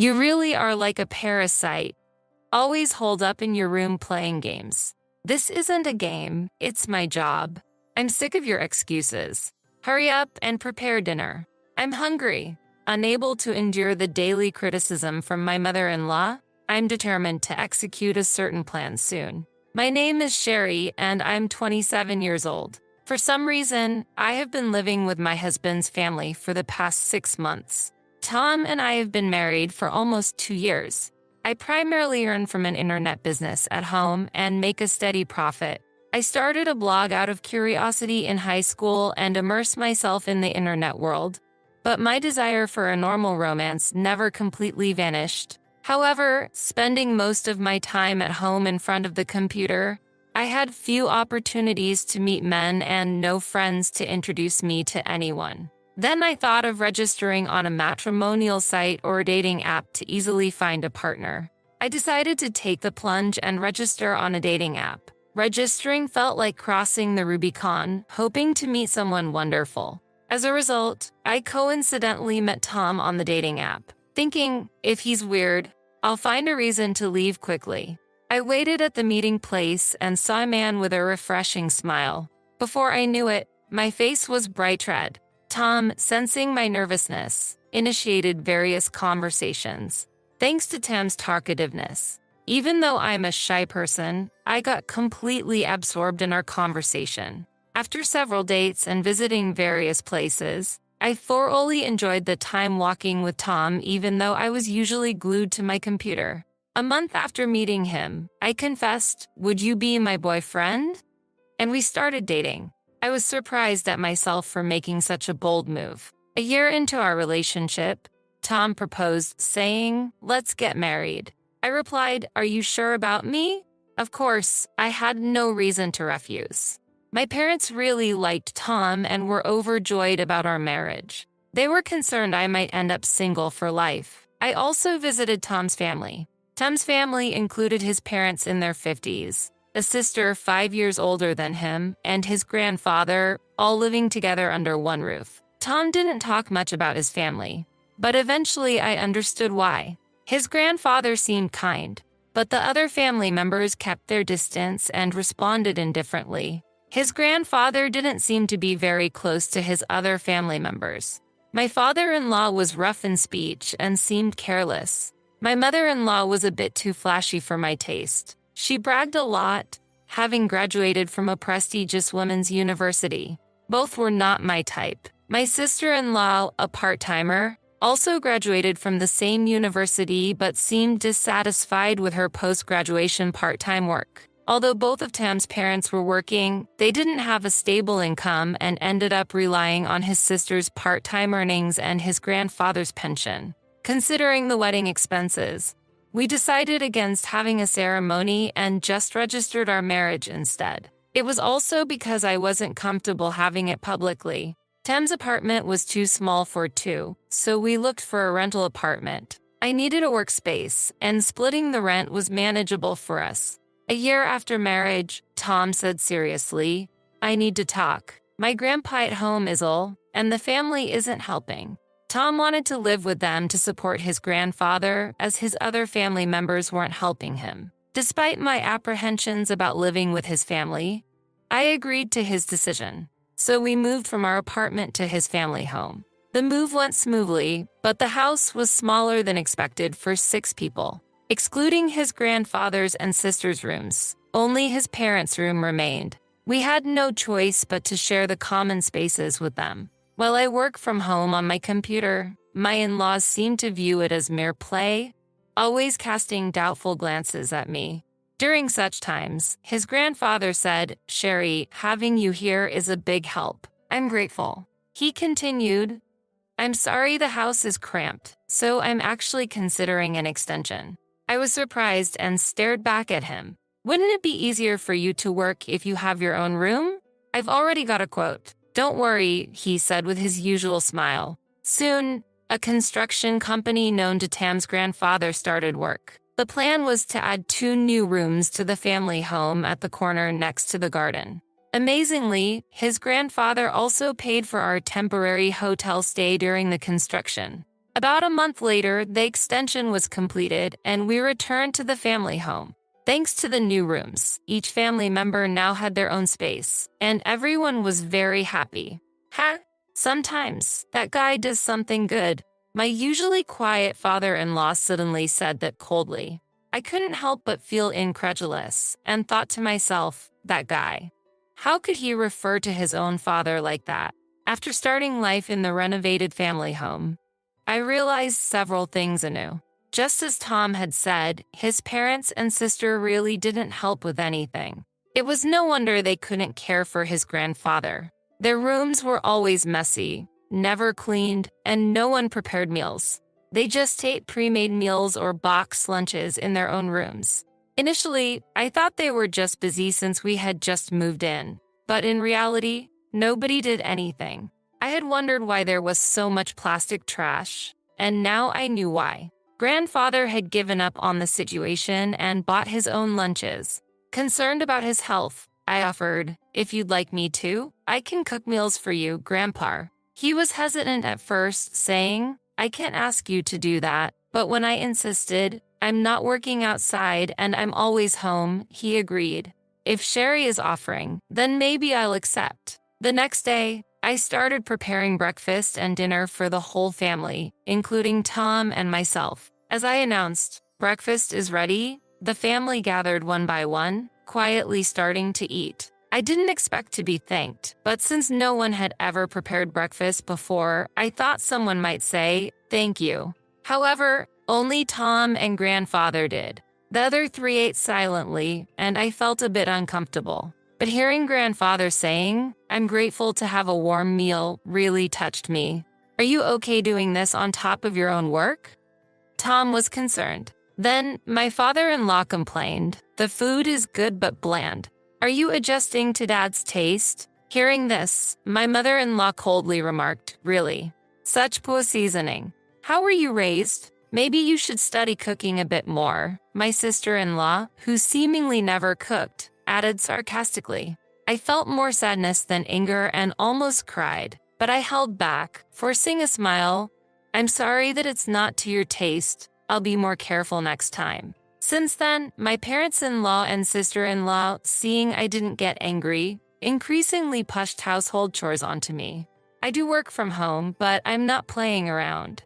You really are like a parasite, always holed up in your room playing games. This isn't a game, it's my job. I'm sick of your excuses. Hurry up and prepare dinner. I'm hungry. Unable to endure the daily criticism from my mother-in-law, I'm determined to execute a certain plan soon. My name is Sherry and I'm 27 years old. For some reason, I have been living with my husband's family for the past 6 months. Tom and I have been married for almost 2 years. I primarily earn from an internet business at home and make a steady profit. I started a blog out of curiosity in high school and immersed myself in the internet world, but my desire for a normal romance never completely vanished. However, spending most of my time at home in front of the computer, I had few opportunities to meet men and no friends to introduce me to anyone. Then I thought of registering on a matrimonial site or a dating app to easily find a partner. I decided to take the plunge and register on a dating app. Registering felt like crossing the Rubicon, hoping to meet someone wonderful. As a result, I coincidentally met Tom on the dating app. Thinking, if he's weird, I'll find a reason to leave quickly. I waited at the meeting place and saw a man with a refreshing smile. Before I knew it, my face was bright red. Tom, sensing my nervousness, initiated various conversations. Thanks to Tam's talkativeness. Even though I'm a shy person, I got completely absorbed in our conversation. After several dates and visiting various places, I thoroughly enjoyed the time walking with Tom even though I was usually glued to my computer. A month after meeting him, I confessed, "Would you be my boyfriend?" And we started dating. I was surprised at myself for making such a bold move. A year into our relationship, Tom proposed, saying, "Let's get married." I replied, "Are you sure about me?" Of course, I had no reason to refuse. My parents really liked Tom and were overjoyed about our marriage. They were concerned I might end up single for life. I also visited Tom's family. Tom's family included his parents in their 50s, a sister 5 years older than him, and his grandfather, all living together under one roof. Tom didn't talk much about his family, but eventually I understood why. His grandfather seemed kind, but the other family members kept their distance and responded indifferently. His grandfather didn't seem to be very close to his other family members. My father-in-law was rough in speech and seemed careless. My mother-in-law was a bit too flashy for my taste. She bragged a lot, having graduated from a prestigious women's university. Both were not my type. My sister-in-law, a part-timer, also graduated from the same university but seemed dissatisfied with her post-graduation part-time work. Although both of Tam's parents were working, they didn't have a stable income and ended up relying on his sister's part-time earnings and his grandfather's pension. Considering the wedding expenses, we decided against having a ceremony and just registered our marriage instead. It was also because I wasn't comfortable having it publicly. Tam's apartment was too small for two, so we looked for a rental apartment. I needed a workspace, and splitting the rent was manageable for us. A year after marriage, Tom said seriously, "I need to talk. My grandpa at home is ill, and the family isn't helping." Tom wanted to live with them to support his grandfather, as his other family members weren't helping him. Despite my apprehensions about living with his family, I agreed to his decision. So we moved from our apartment to his family home. The move went smoothly, but the house was smaller than expected for 6 people. Excluding his grandfather's and sister's rooms, only his parents' room remained. We had no choice but to share the common spaces with them. While I work from home on my computer, my in-laws seem to view it as mere play, always casting doubtful glances at me. During such times, his grandfather said, "Sherry, having you here is a big help. I'm grateful." He continued, "I'm sorry the house is cramped, so I'm actually considering an extension." I was surprised and stared back at him. "Wouldn't it be easier for you to work if you have your own room?" "I've already got a quote." "Don't worry," he said with his usual smile. Soon, a construction company known to Tam's grandfather started work. The plan was to add 2 new rooms to the family home at the corner next to the garden. Amazingly, his grandfather also paid for our temporary hotel stay during the construction. About a month later, the extension was completed and we returned to the family home. Thanks to the new rooms, each family member now had their own space, and everyone was very happy. Sometimes that guy does something good. My usually quiet father-in-law suddenly said that coldly. I couldn't help but feel incredulous and thought to myself, that guy. How could he refer to his own father like that? After starting life in the renovated family home, I realized several things anew. Just as Tom had said, his parents and sister really didn't help with anything. It was no wonder they couldn't care for his grandfather. Their rooms were always messy, never cleaned, and no one prepared meals. They just ate pre-made meals or boxed lunches in their own rooms. Initially, I thought they were just busy since we had just moved in. But in reality, nobody did anything. I had wondered why there was so much plastic trash, and now I knew why. Grandfather had given up on the situation and bought his own lunches. Concerned about his health, I offered, if you'd like me to, I can cook meals for you, Grandpa. He was hesitant at first, saying, I can't ask you to do that, but when I insisted, I'm not working outside and I'm always home, he agreed. If Sherry is offering, then maybe I'll accept. The next day, I started preparing breakfast and dinner for the whole family, including Tom and myself. As I announced, breakfast is ready, the family gathered one by one, quietly starting to eat. I didn't expect to be thanked, but since no one had ever prepared breakfast before, I thought someone might say, thank you. However, only Tom and Grandfather did. The other three ate silently, and I felt a bit uncomfortable. But hearing Grandfather saying, I'm grateful to have a warm meal, really touched me. Are you okay doing this on top of your own work? Tom was concerned. Then, my father-in-law complained, the food is good but bland. Are you adjusting to Dad's taste? Hearing this, my mother-in-law coldly remarked, really? Such poor seasoning. How were you raised? Maybe you should study cooking a bit more, my sister-in-law, who seemingly never cooked, added sarcastically. I felt more sadness than anger and almost cried, but I held back, forcing a smile. I'm sorry that it's not to your taste. I'll be more careful next time. Since then, my parents-in-law and sister-in-law, seeing I didn't get angry, increasingly pushed household chores onto me. I do work from home, but I'm not playing around.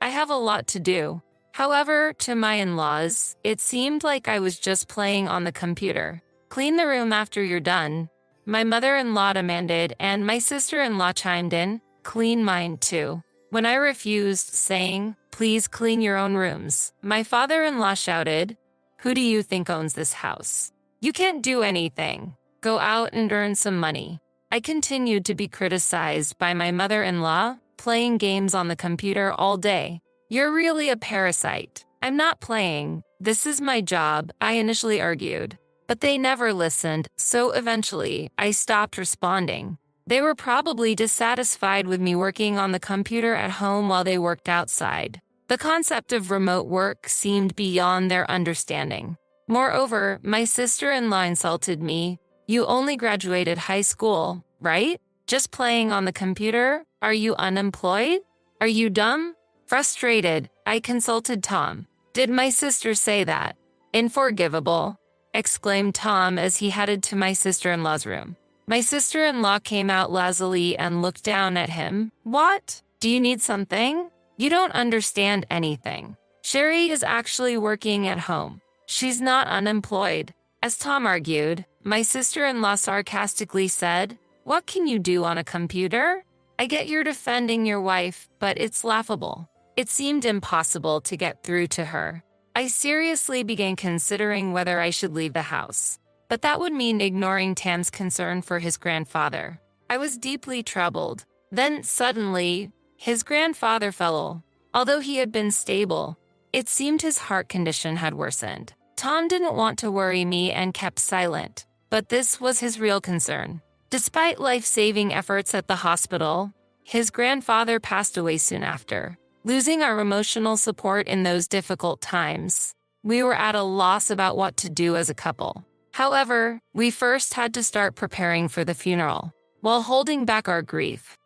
I have a lot to do. However, to my in-laws, it seemed like I was just playing on the computer. Clean the room after you're done, my mother-in-law demanded, and my sister-in-law chimed in, clean mine too. When I refused, saying, please clean your own rooms, my father-in-law shouted, who do you think owns this house? You can't do anything. Go out and earn some money. I continued to be criticized by my mother-in-law, playing games on the computer all day. You're really a parasite. I'm not playing. This is my job, I initially argued. But they never listened, so eventually, I stopped responding. They were probably dissatisfied with me working on the computer at home while they worked outside. The concept of remote work seemed beyond their understanding. Moreover, my sister-in-law insulted me. You only graduated high school, right? Just playing on the computer? Are you unemployed? Are you dumb? Frustrated, I consulted Tom. Did my sister say that? Unforgivable, exclaimed Tom as he headed to my sister-in-law's room. My sister-in-law came out lazily and looked down at him. What? Do you need something? You don't understand anything. Sherry is actually working at home. She's not unemployed. As Tom argued, my sister-in-law sarcastically said, what can you do on a computer? I get you're defending your wife, but it's laughable. It seemed impossible to get through to her. I seriously began considering whether I should leave the house. But that would mean ignoring Tam's concern for his grandfather. I was deeply troubled. Then, suddenly, his grandfather fell ill. Although he had been stable, it seemed his heart condition had worsened. Tom didn't want to worry me and kept silent, but this was his real concern. Despite life-saving efforts at the hospital, his grandfather passed away soon after. Losing our emotional support in those difficult times, we were at a loss about what to do as a couple. However, we first had to start preparing for the funeral, while holding back our grief.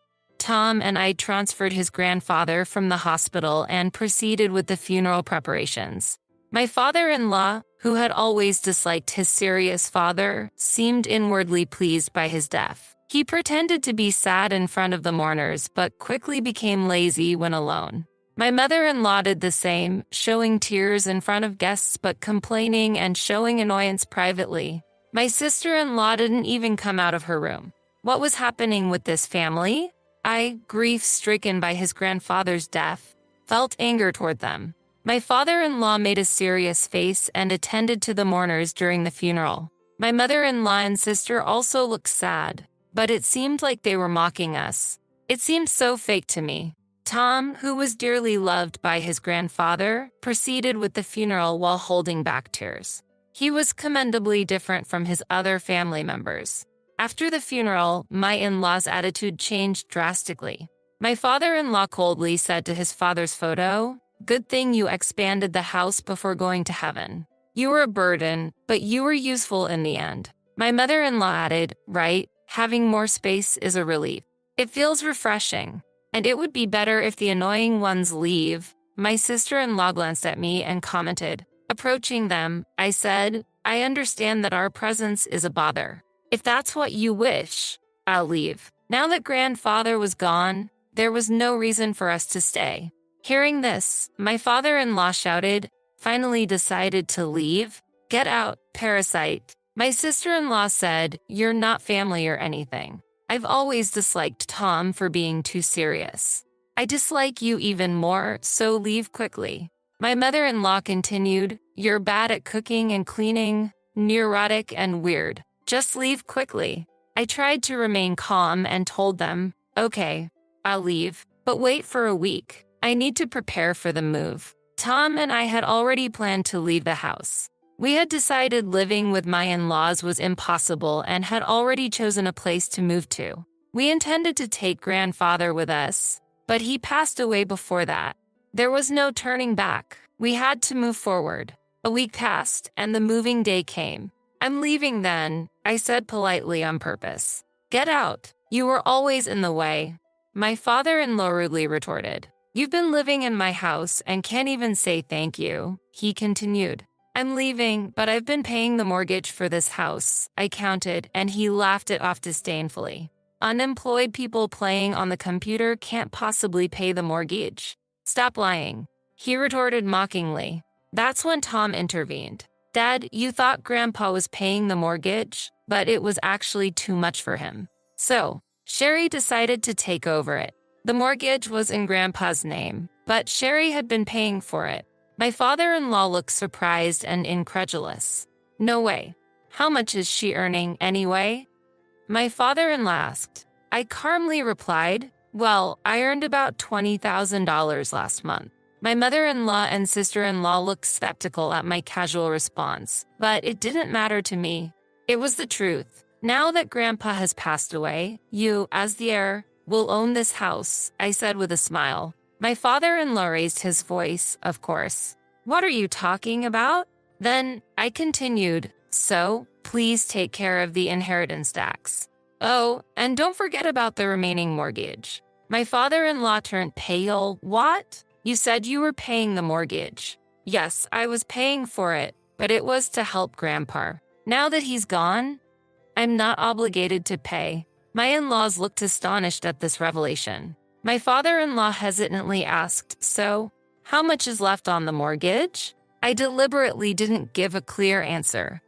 Tom and I transferred his grandfather from the hospital and proceeded with the funeral preparations. My father-in-law, who had always disliked his serious father, seemed inwardly pleased by his death. He pretended to be sad in front of the mourners but quickly became lazy when alone. My mother-in-law did the same, showing tears in front of guests but complaining and showing annoyance privately. My sister-in-law didn't even come out of her room. What was happening with this family? I, grief-stricken by his grandfather's death, felt anger toward them. My father-in-law made a serious face and attended to the mourners during the funeral. My mother-in-law and sister also looked sad, but it seemed like they were mocking us. It seemed so fake to me. Tom, who was dearly loved by his grandfather, proceeded with the funeral while holding back tears. He was commendably different from his other family members. After the funeral, my in-law's attitude changed drastically. My father-in-law coldly said to his father's photo, "Good thing you expanded the house before going to heaven. You were a burden, but you were useful in the end." My mother-in-law added, "Right, having more space is a relief. It feels refreshing, and it would be better if the annoying ones leave." My sister-in-law glanced at me and commented. Approaching them, I said, "I understand that our presence is a bother. If that's what you wish, I'll leave." Now that grandfather was gone, there was no reason for us to stay. Hearing this, my father-in-law shouted, "Finally decided to leave? Get out, parasite." My sister-in-law said, "You're not family or anything. I've always disliked Tom for being too serious. I dislike you even more, so leave quickly." My mother-in-law continued, "You're bad at cooking and cleaning, neurotic and weird. Just leave quickly." I tried to remain calm and told them, "Okay, I'll leave, but wait for a week. I need to prepare for the move." Tom and I had already planned to leave the house. We had decided living with my in-laws was impossible and had already chosen a place to move to. We intended to take grandfather with us, but he passed away before that. There was no turning back. We had to move forward. A week passed, and the moving day came. "I'm leaving then," I said politely on purpose. "Get out. You were always in the way." My father-in-law rudely retorted, "You've been living in my house and can't even say thank you." He continued, "I'm leaving, but I've been paying the mortgage for this house," I counted, and he laughed it off disdainfully. "Unemployed people playing on the computer can't possibly pay the mortgage. Stop lying," he retorted mockingly. That's when Tom intervened. "Dad, you thought Grandpa was paying the mortgage, but it was actually too much for him. So, Sherry decided to take over it. The mortgage was in Grandpa's name, but Sherry had been paying for it." My father-in-law looked surprised and incredulous. "No way. How much is she earning anyway?" My father-in-law asked. I calmly replied, "Well, I earned about $20,000 last month." My mother-in-law and sister-in-law looked skeptical at my casual response, but it didn't matter to me. It was the truth. "Now that Grandpa has passed away, you, as the heir, will own this house," I said with a smile. My father-in-law raised his voice, of course. "What are you talking about?" Then I continued, "So, please take care of the inheritance tax. Oh, and don't forget about the remaining mortgage." My father-in-law turned pale. "What? You said you were paying the mortgage." "Yes, I was paying for it, but it was to help Grandpa. Now that he's gone, I'm not obligated to pay." My in-laws looked astonished at this revelation. My father-in-law hesitantly asked, "So, how much is left on the mortgage?" I deliberately didn't give a clear answer.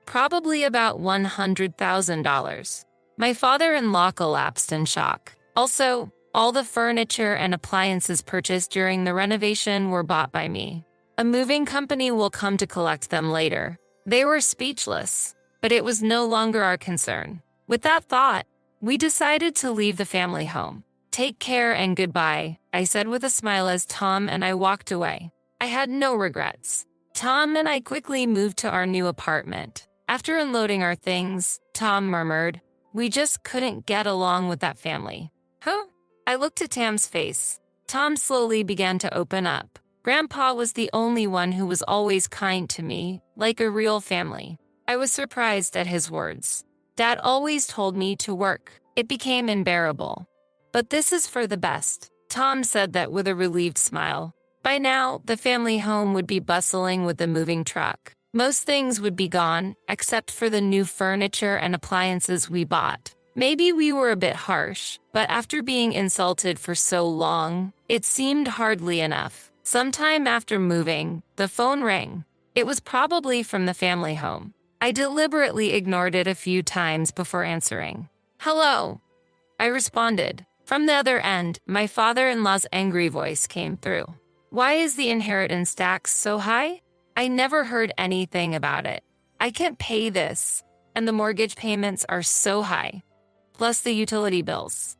Probably about $100,000. My father-in-law collapsed in shock. Also, all the furniture and appliances purchased during the renovation were bought by me. A moving company will come to collect them later. They were speechless, but it was no longer our concern. With that thought, we decided to leave the family home. "Take care and goodbye," I said with a smile as Tom and I walked away. I had no regrets. Tom and I quickly moved to our new apartment. After unloading our things, Tom murmured, "We just couldn't get along with that family." "Huh?" I looked at Tam's face. Tom slowly began to open up. Grandpa was the only one who was always kind to me, like a real family. I was surprised at his words. Dad always told me to work. It became unbearable. But this is for the best. Tom said that with a relieved smile. By now, the family home would be bustling with the moving truck. Most things would be gone, except for the new furniture and appliances we bought. Maybe we were a bit harsh, but after being insulted for so long, it seemed hardly enough. Sometime after moving, the phone rang. It was probably from the family home. I deliberately ignored it a few times before answering. "Hello," I responded. From the other end, my father-in-law's angry voice came through. "Why is the inheritance tax so high? I never heard anything about it. I can't pay this, and the mortgage payments are so high. Plus the utility bills.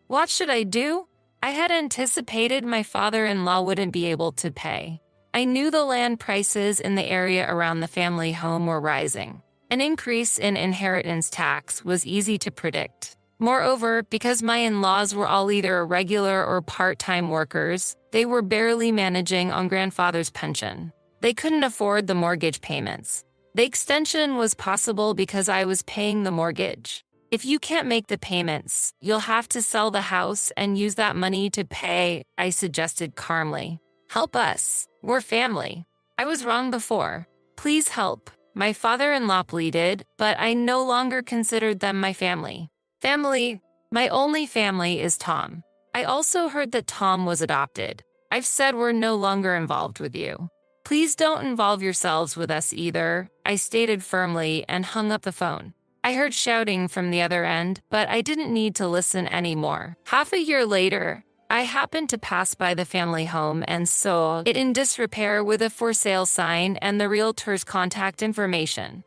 What should I do?" I had anticipated my father-in-law wouldn't be able to pay. I knew the land prices in the area around the family home were rising. An increase in inheritance tax was easy to predict. Moreover, because my in-laws were all either regular or part-time workers, they were barely managing on grandfather's pension. They couldn't afford the mortgage payments. The extension was possible because I was paying the mortgage. "If you can't make the payments, you'll have to sell the house and use that money to pay," I suggested calmly. "Help us. We're family." I was wrong before. "Please help," my father-in-law pleaded, but I no longer considered them my family. Family, my only family is Tom. I also heard that Tom was adopted. "I've said we're no longer involved with you. Please don't involve yourselves with us either," I stated firmly and hung up the phone. I heard shouting from the other end, but I didn't need to listen anymore. Half a year later, I happened to pass by the family home and saw it in disrepair with a for sale sign and the realtor's contact information.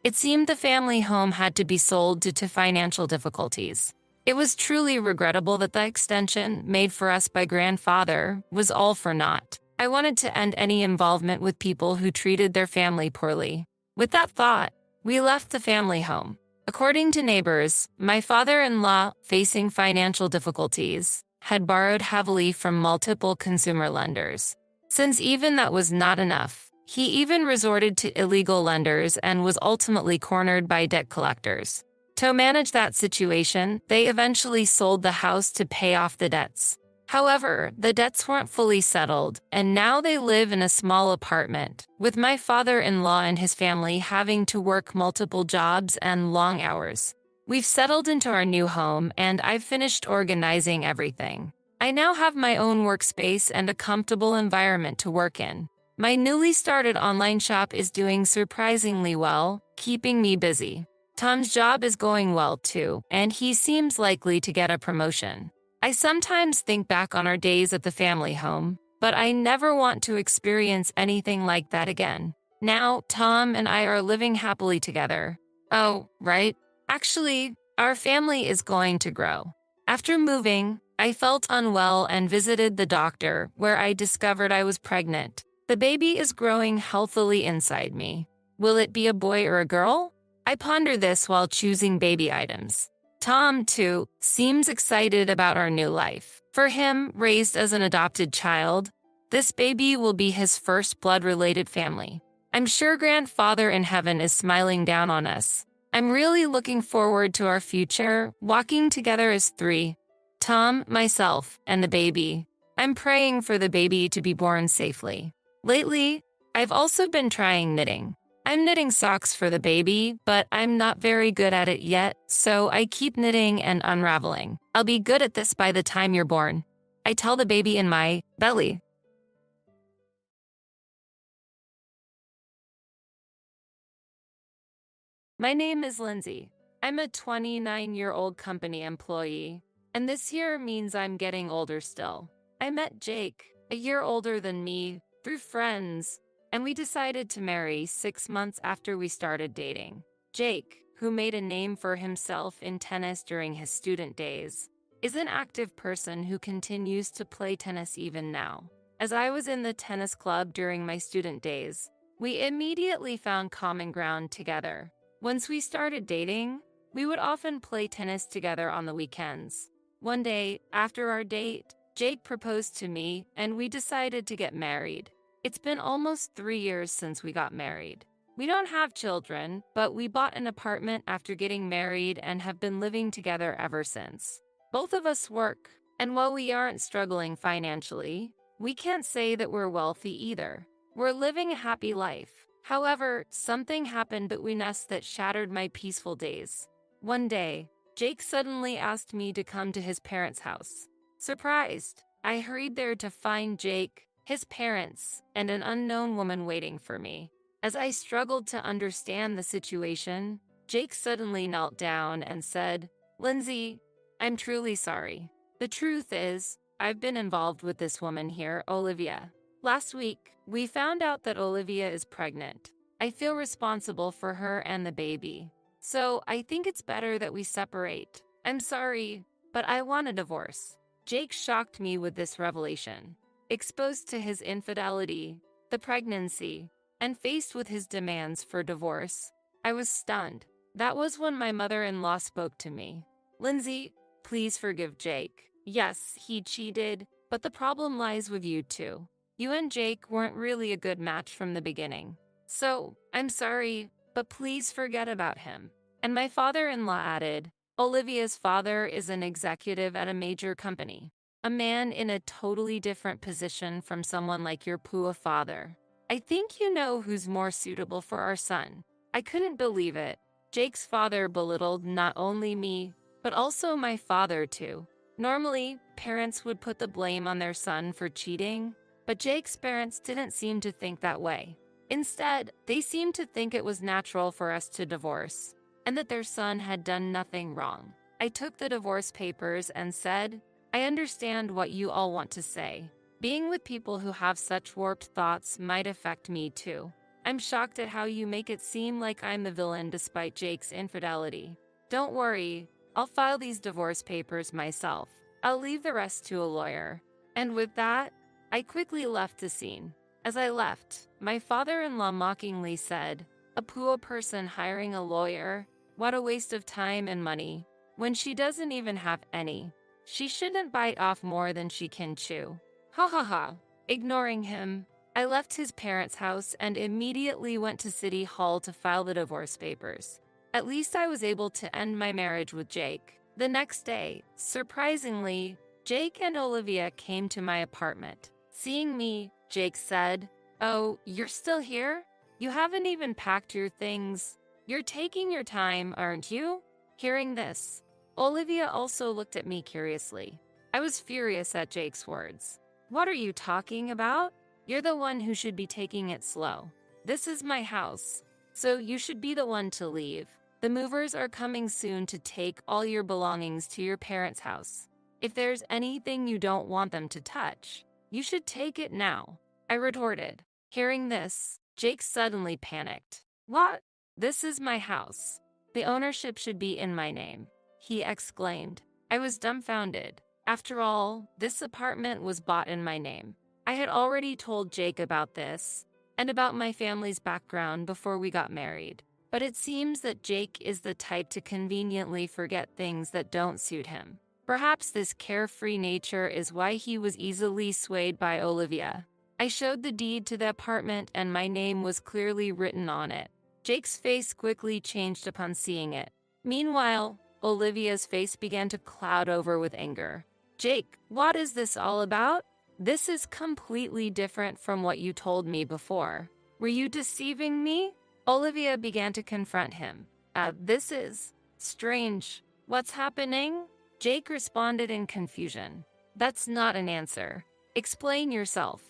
It seemed the family home had to be sold due to financial difficulties. It was truly regrettable that the extension made for us by grandfather was all for naught. I wanted to end any involvement with people who treated their family poorly. With that thought, we left the family home. According to neighbors, my father-in-law, facing financial difficulties, had borrowed heavily from multiple consumer lenders. Since even that was not enough, he even resorted to illegal lenders and was ultimately cornered by debt collectors. To manage that situation, they eventually sold the house to pay off the debts. However, the debts weren't fully settled, and now they live in a small apartment, with my father-in-law and his family having to work multiple jobs and long hours. We've settled into our new home, and I've finished organizing everything. I now have my own workspace and a comfortable environment to work in. My newly started online shop is doing surprisingly well, keeping me busy. Tom's job is going well too, and he seems likely to get a promotion. I sometimes think back on our days at the family home, but I never want to experience anything like that again. Now, Tom and I are living happily together. Oh, right. Actually, our family is going to grow. After moving, I felt unwell and visited the doctor, where I discovered I was pregnant. The baby is growing healthily inside me. Will it be a boy or a girl? I ponder this while choosing baby items. Tom, too, seems excited about our new life. For him, raised as an adopted child, this baby will be his first blood-related family. I'm sure grandfather in heaven is smiling down on us. I'm really looking forward to our future, walking together as three: Tom, myself, and the baby. I'm praying for the baby to be born safely. Lately, I've also been trying knitting. I'm knitting socks for the baby, but I'm not very good at it yet, so I keep knitting and unraveling. I'll be good at this by the time you're born. I tell the baby in my belly. My name is Lindsay. I'm a 29-year-old company employee, and this year means I'm getting older still. I met Jake, a year older than me, through friends, and we decided to marry 6 months after we started dating. Jake, who made a name for himself in tennis during his student days, is an active person who continues to play tennis even now. As I was in the tennis club during my student days, we immediately found common ground together. Once we started dating, we would often play tennis together on the weekends. One day, after our date, Jake proposed to me, and we decided to get married. It's been almost 3 years since we got married. We don't have children, but we bought an apartment after getting married and have been living together ever since. Both of us work, and while we aren't struggling financially, we can't say that we're wealthy either. We're living a happy life. However, something happened between us that shattered my peaceful days. One day, Jake suddenly asked me to come to his parents' house. Surprised, I hurried there to find Jake, his parents, and an unknown woman waiting for me. As I struggled to understand the situation, Jake suddenly knelt down and said, "Lindsay, I'm truly sorry. The truth is, I've been involved with this woman here, Olivia. Last week, we found out that Olivia is pregnant. I feel responsible for her and the baby. So I think it's better that we separate. I'm sorry, but I want a divorce." Jake shocked me with this revelation. Exposed to his infidelity, the pregnancy, and faced with his demands for divorce, I was stunned. That was when my mother-in-law spoke to me. "Lindsay, please forgive Jake. Yes, he cheated, but the problem lies with you too. You and Jake weren't really a good match from the beginning. So, I'm sorry, but please forget about him." And my father-in-law added, "Olivia's father is an executive at a major company. A man in a totally different position from someone like your poor father. I think you know who's more suitable for our son." I couldn't believe it. Jake's father belittled not only me, but also my father too. Normally, parents would put the blame on their son for cheating, but Jake's parents didn't seem to think that way. Instead, they seemed to think it was natural for us to divorce, and that their son had done nothing wrong. I took the divorce papers and said, "I understand what you all want to say. Being with people who have such warped thoughts might affect me too. I'm shocked at how you make it seem like I'm the villain despite Jake's infidelity. Don't worry, I'll file these divorce papers myself. I'll leave the rest to a lawyer." And with that, I quickly left the scene. As I left, my father-in-law mockingly said, "A poor person hiring a lawyer? What a waste of time and money, when she doesn't even have any. She shouldn't bite off more than she can chew." Ha ha ha. Ignoring him, I left his parents' house and immediately went to City Hall to file the divorce papers. At least I was able to end my marriage with Jake. The next day, surprisingly, Jake and Olivia came to my apartment. Seeing me, Jake said, "Oh, you're still here? You haven't even packed your things. You're taking your time, aren't you?" Hearing this, Olivia also looked at me curiously. I was furious at Jake's words. "What are you talking about? You're the one who should be taking it slow. This is my house, so you should be the one to leave. The movers are coming soon to take all your belongings to your parents' house. If there's anything you don't want them to touch, you should take it now," I retorted. Hearing this, Jake suddenly panicked. "What? This is my house. The ownership should be in my name," he exclaimed. I was dumbfounded. After all, this apartment was bought in my name. I had already told Jake about this, and about my family's background before we got married. But it seems that Jake is the type to conveniently forget things that don't suit him. Perhaps this carefree nature is why he was easily swayed by Olivia. I showed the deed to the apartment and my name was clearly written on it. Jake's face quickly changed upon seeing it. Meanwhile, Olivia's face began to cloud over with anger. "Jake, what is this all about? This is completely different from what you told me before. Were you deceiving me?" Olivia began to confront him. This is strange. What's happening?" Jake responded in confusion. "That's not an answer. Explain yourself."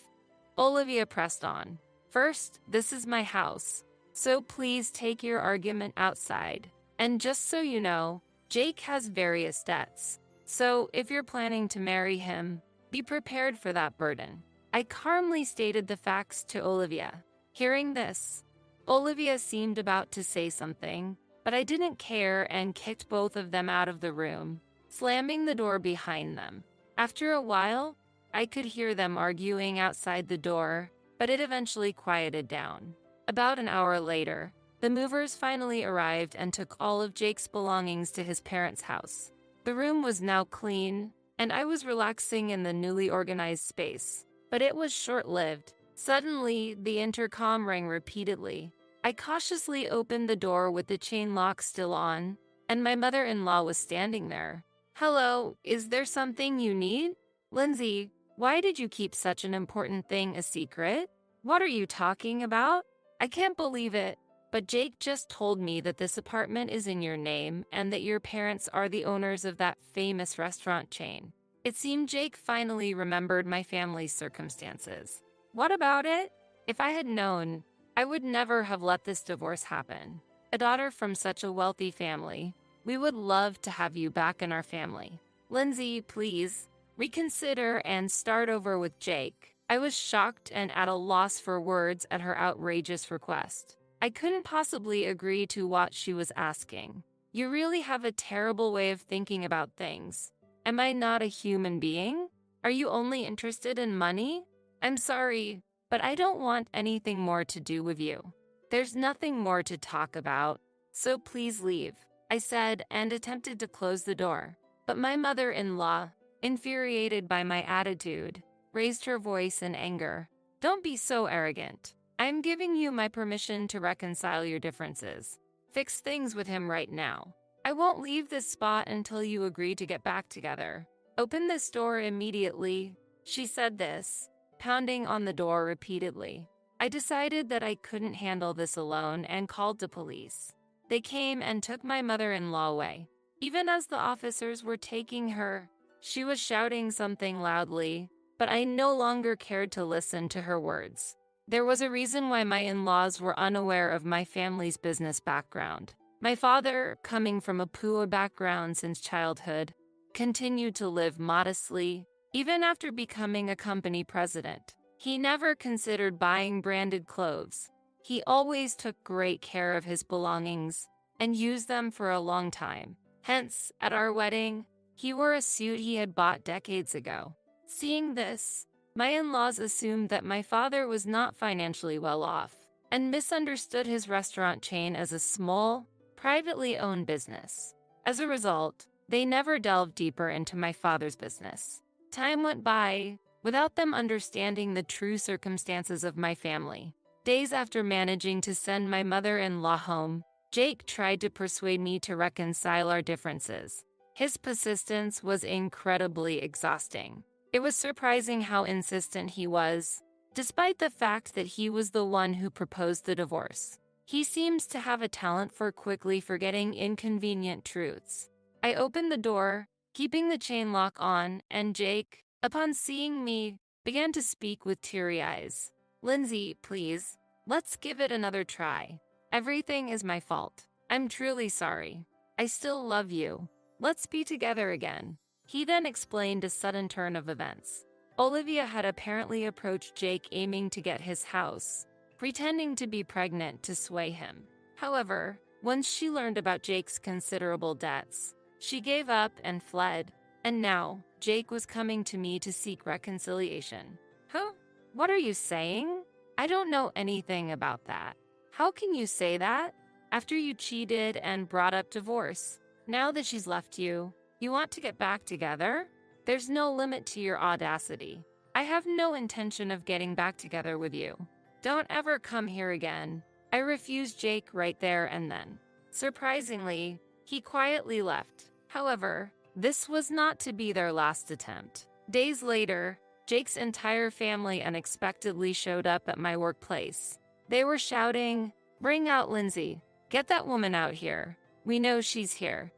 Olivia pressed on. "First, this is my house, so please take your argument outside. And just so you know, Jake has various debts. So if you're planning to marry him, be prepared for that burden." I calmly stated the facts to Olivia. Hearing this, Olivia seemed about to say something, but I didn't care and kicked both of them out of the room, slamming the door behind them. After a while, I could hear them arguing outside the door, but it eventually quieted down. About an hour later, the movers finally arrived and took all of Jake's belongings to his parents' house. The room was now clean, and I was relaxing in the newly organized space. But it was short-lived. Suddenly, the intercom rang repeatedly. I cautiously opened the door with the chain lock still on, and my mother-in-law was standing there. Hello, is there something you need? Lindsay, why did you keep such an important thing a secret? What are you talking about? I can't believe it, but Jake just told me that this apartment is in your name and that your parents are the owners of that famous restaurant chain. It seemed Jake finally remembered my family's circumstances. What about it? If I had known, I would never have let this divorce happen. A daughter from such a wealthy family. We would love to have you back in our family. Lindsay, please, reconsider and start over with Jake. I was shocked and at a loss for words at her outrageous request. I couldn't possibly agree to what she was asking. You really have a terrible way of thinking about things. Am I not a human being? Are you only interested in money? I'm sorry, but I don't want anything more to do with you. There's nothing more to talk about, so please leave, I said and attempted to close the door. But my mother-in-law, infuriated by my attitude, raised her voice in anger. Don't be so arrogant. I'm giving you my permission to reconcile your differences. Fix things with him right now. I won't leave this spot until you agree to get back together. Open this door immediately. She said this, pounding on the door repeatedly. I decided that I couldn't handle this alone and called the police. They came and took my mother-in-law away. Even as the officers were taking her, she was shouting something loudly, but I no longer cared to listen to her words. There was a reason why my in-laws were unaware of my family's business background. My father, coming from a poor background since childhood, continued to live modestly, even after becoming a company president. He never considered buying branded clothes. He always took great care of his belongings and used them for a long time. Hence, at our wedding, he wore a suit he had bought decades ago. Seeing this, my in-laws assumed that my father was not financially well off and misunderstood his restaurant chain as a small, privately owned business. As a result, they never delved deeper into my father's business. Time went by without them understanding the true circumstances of my family. Days after managing to send my mother-in-law home, Jake tried to persuade me to reconcile our differences. His persistence was incredibly exhausting. It was surprising how insistent he was, despite the fact that he was the one who proposed the divorce. He seems to have a talent for quickly forgetting inconvenient truths. I opened the door, keeping the chain lock on, and Jake, upon seeing me, began to speak with teary eyes. Lindsay, please, let's give it another try. Everything is my fault. I'm truly sorry. I still love you. Let's be together again. He then explained a sudden turn of events. Olivia had apparently approached Jake aiming to get his house, pretending to be pregnant to sway him. However, once she learned about Jake's considerable debts, she gave up and fled, and now Jake was coming to me to seek reconciliation. Huh? What are you saying? I don't know anything about that. How can you say that? After you cheated and brought up divorce, now that she's left you, you want to get back together? There's no limit to your audacity. I have no intention of getting back together with you. Don't ever come here again. I refused Jake right there and then. Surprisingly, he quietly left. However, this was not to be their last attempt. Days later, Jake's entire family unexpectedly showed up at my workplace. They were shouting, "Bring out Lindsay. Get that woman out here. We know she's here,"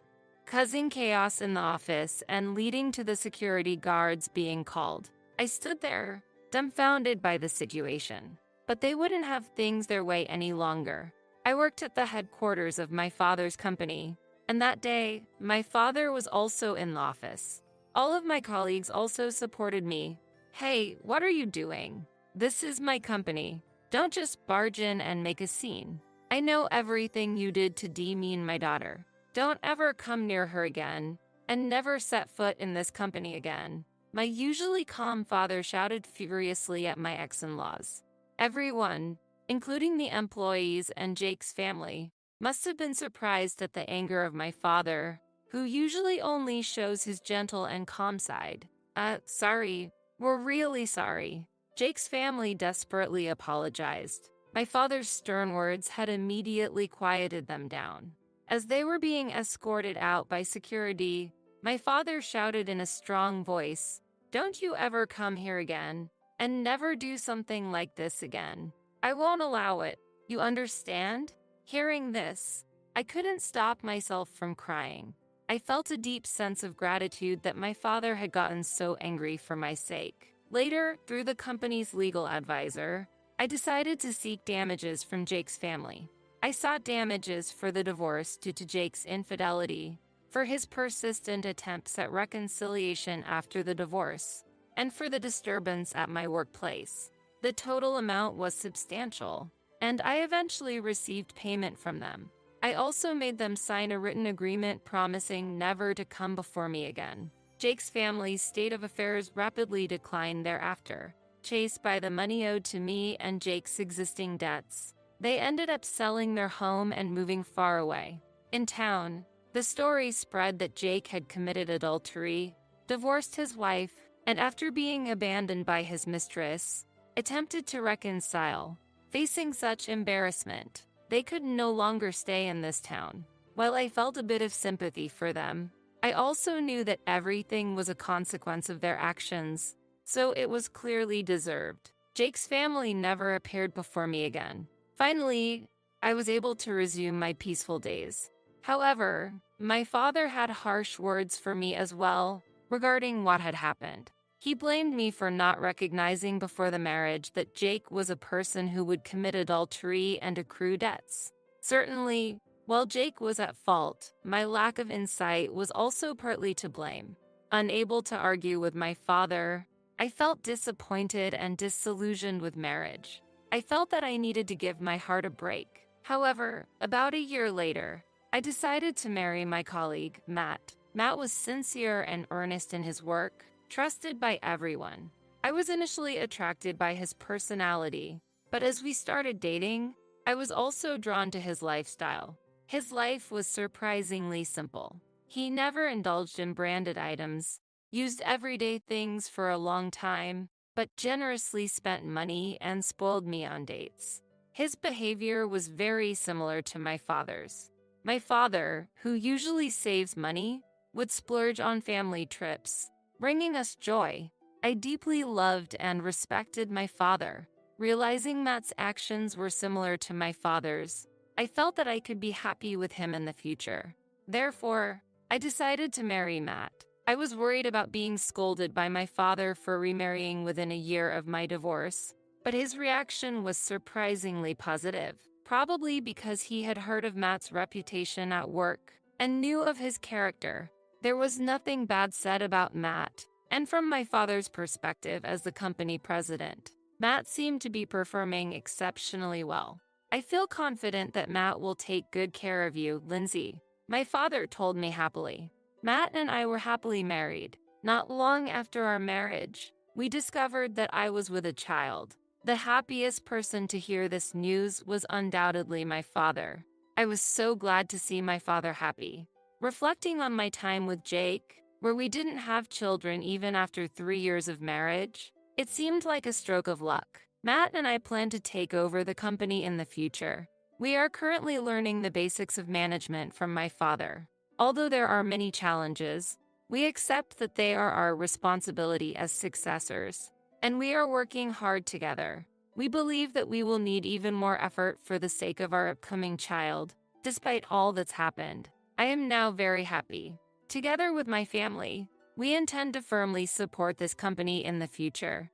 causing chaos in the office and leading to the security guards being called. I stood there, dumbfounded by the situation. But they wouldn't have things their way any longer. I worked at the headquarters of my father's company, and that day, my father was also in the office. All of my colleagues also supported me. Hey, what are you doing? This is my company. Don't just barge in and make a scene. I know everything you did to demean my daughter. Don't ever come near her again, and never set foot in this company again. My usually calm father shouted furiously at my ex-in-laws. Everyone, including the employees and Jake's family, must have been surprised at the anger of my father, who usually only shows his gentle and calm side. Sorry. We're really sorry. Jake's family desperately apologized. My father's stern words had immediately quieted them down. As they were being escorted out by security, My father shouted in a strong voice, "Don't you ever come here again, and never do something like this again. I won't allow it. You understand?" Hearing this, I couldn't stop myself from crying. I felt a deep sense of gratitude that my father had gotten so angry for my sake. Later, through the company's legal advisor, I decided to seek damages from Jake's family. I sought damages for the divorce due to Jake's infidelity, for his persistent attempts at reconciliation after the divorce, and for the disturbance at my workplace. The total amount was substantial, and I eventually received payment from them. I also made them sign a written agreement promising never to come before me again. Jake's family's state of affairs rapidly declined thereafter, chased by the money owed to me and Jake's existing debts. They ended up selling their home and moving far away. In town, the story spread that Jake had committed adultery, divorced his wife, and after being abandoned by his mistress, attempted to reconcile. Facing such embarrassment, they could no longer stay in this town. While I felt a bit of sympathy for them, I also knew that everything was a consequence of their actions, so it was clearly deserved. Jake's family never appeared before me again. Finally, I was able to resume my peaceful days. However, my father had harsh words for me as well regarding what had happened. He blamed me for not recognizing before the marriage that Jake was a person who would commit adultery and accrue debts. Certainly, while Jake was at fault, my lack of insight was also partly to blame. Unable to argue with my father, I felt disappointed and disillusioned with marriage. I felt that I needed to give my heart a break. However, about a year later, I decided to marry my colleague, Matt. Matt was sincere and earnest in his work, trusted by everyone. I was initially attracted by his personality, but as we started dating, I was also drawn to his lifestyle. His life was surprisingly simple. He never indulged in branded items, used everyday things for a long time, but generously spent money and spoiled me on dates. His behavior was very similar to my father's. My father, who usually saves money, would splurge on family trips, bringing us joy. I deeply loved and respected my father. Realizing Matt's actions were similar to my father's, I felt that I could be happy with him in the future. Therefore, I decided to marry Matt. I was worried about being scolded by my father for remarrying within a year of my divorce, but his reaction was surprisingly positive, probably because he had heard of Matt's reputation at work and knew of his character. There was nothing bad said about Matt, and from my father's perspective as the company president, Matt seemed to be performing exceptionally well. "I feel confident that Matt will take good care of you, Lindsay," my father told me happily. Matt and I were happily married. Not long after our marriage, we discovered that I was with a child. The happiest person to hear this news was undoubtedly my father. I was so glad to see my father happy. Reflecting on my time with Jake, where we didn't have children even after 3 years of marriage, it seemed like a stroke of luck. Matt and I plan to take over the company in the future. We are currently learning the basics of management from my father. Although there are many challenges, we accept that they are our responsibility as successors, and we are working hard together. We believe that we will need even more effort for the sake of our upcoming child, despite all that's happened. I am now very happy. Together with my family, we intend to firmly support this company in the future.